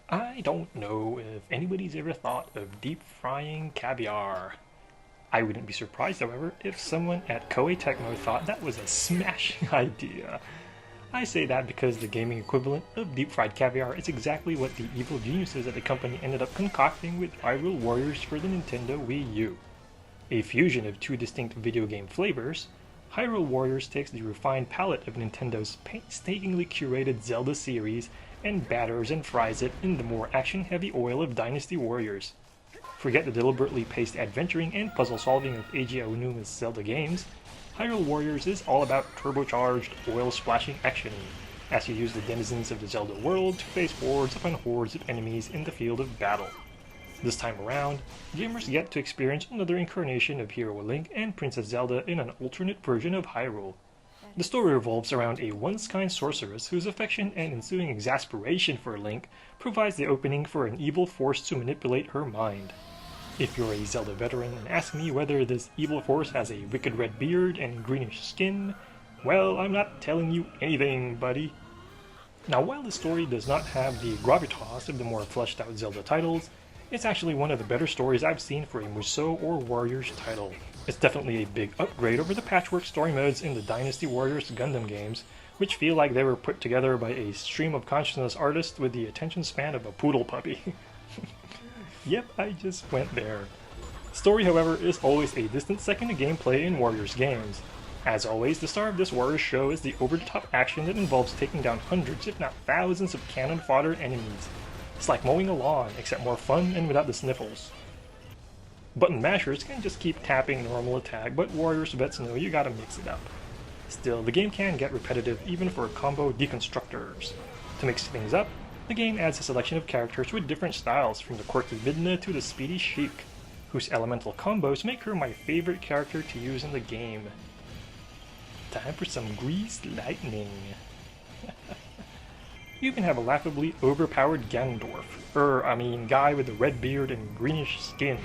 I don't know if anybody's ever thought of deep frying caviar. I wouldn't be surprised, however, if someone at Koei Tecmo thought that was a smashing idea. I say that because the gaming equivalent of deep fried caviar is exactly what the evil geniuses at the company ended up concocting with Hyrule Warriors for the Nintendo Wii U. A fusion of two distinct video game flavors, Hyrule Warriors takes the refined palate of Nintendo's painstakingly curated Zelda series and batters and fries it in the more action-heavy oil of Dynasty Warriors. Forget the deliberately paced adventuring and puzzle solving of Eiji Aonuma's Zelda games. Hyrule Warriors is all about turbocharged, oil-splashing action, as you use the denizens of the Zelda world to face hordes upon hordes of enemies in the field of battle. This time around, gamers get to experience another incarnation of Hero Link and Princess Zelda in an alternate version of Hyrule. The story revolves around a once-kind sorceress whose affection and ensuing exasperation for Link provides the opening for an evil force to manipulate her mind. If you're a Zelda veteran and ask me whether this evil force has a wicked red beard and greenish skin, well, I'm not telling you anything, buddy. Now, while the story does not have the gravitas of the more fleshed out Zelda titles, it's actually one of the better stories I've seen for a Musou or Warriors title. It's definitely a big upgrade over the patchwork story modes in the Dynasty Warriors Gundam games, which feel like they were put together by a stream of consciousness artist with the attention span of a poodle puppy. Yep, I just went there. Story, however, is always a distant second to gameplay in Warriors games. As always, the star of this Warriors show is the over-the-top action that involves taking down hundreds, if not thousands, of cannon fodder enemies. It's like mowing a lawn, except more fun and without the sniffles. Button mashers can just keep tapping normal attack, but Warriors vets know you gotta mix it up. Still, the game can get repetitive even for combo deconstructors. To mix things up, the game adds a selection of characters with different styles, from the quirky Midna to the speedy Sheik, whose elemental combos make her my favorite character to use in the game. Time for some greased lightning. You even have a laughably overpowered Ganondorf, guy with a red beard and greenish skin,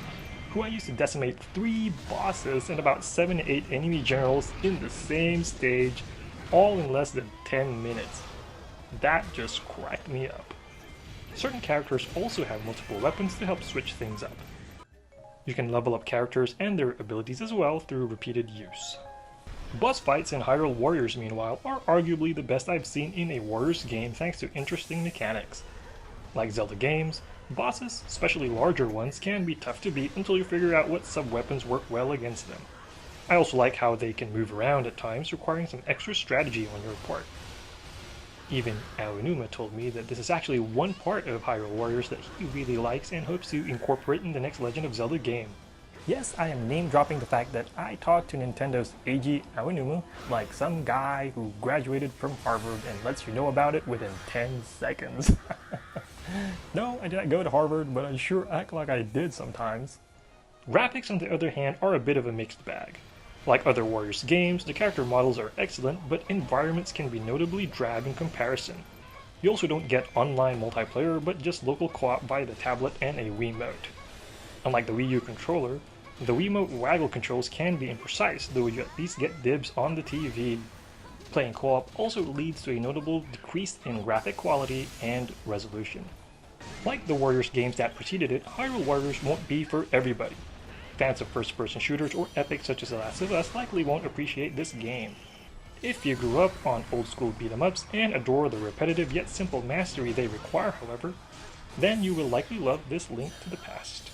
who I used to decimate 3 bosses and about 7 to 8 enemy generals in the same stage, all in less than 10 minutes. That just cracked me up. Certain characters also have multiple weapons to help switch things up. You can level up characters and their abilities as well through repeated use. Boss fights in Hyrule Warriors, meanwhile, are arguably the best I've seen in a Warriors game thanks to interesting mechanics. Like Zelda games, bosses, especially larger ones, can be tough to beat until you figure out what sub-weapons work well against them. I also like how they can move around at times, requiring some extra strategy on your part. Even Aonuma told me that this is actually one part of Hyrule Warriors that he really likes and hopes to incorporate in the next Legend of Zelda game. Yes, I am name-dropping the fact that I talked to Nintendo's Eiji Aonuma like some guy who graduated from Harvard and lets you know about it within 10 seconds. No, I did not go to Harvard, but I sure act like I did sometimes. Graphics, on the other hand, are a bit of a mixed bag. Like other Warriors games, the character models are excellent, but environments can be notably drab in comparison. You also don't get online multiplayer, but just local co-op via the tablet and a Wiimote. Unlike the Wii U controller, the Wiimote waggle controls can be imprecise, though you at least get dibs on the TV. Playing co-op also leads to a notable decrease in graphic quality and resolution. Like the Warriors games that preceded it, Hyrule Warriors won't be for everybody. Fans of first-person shooters or epics such as The Last of Us likely won't appreciate this game. If you grew up on old-school beat-em-ups and adore the repetitive yet simple mastery they require, however, then you will likely love this Link to the Past.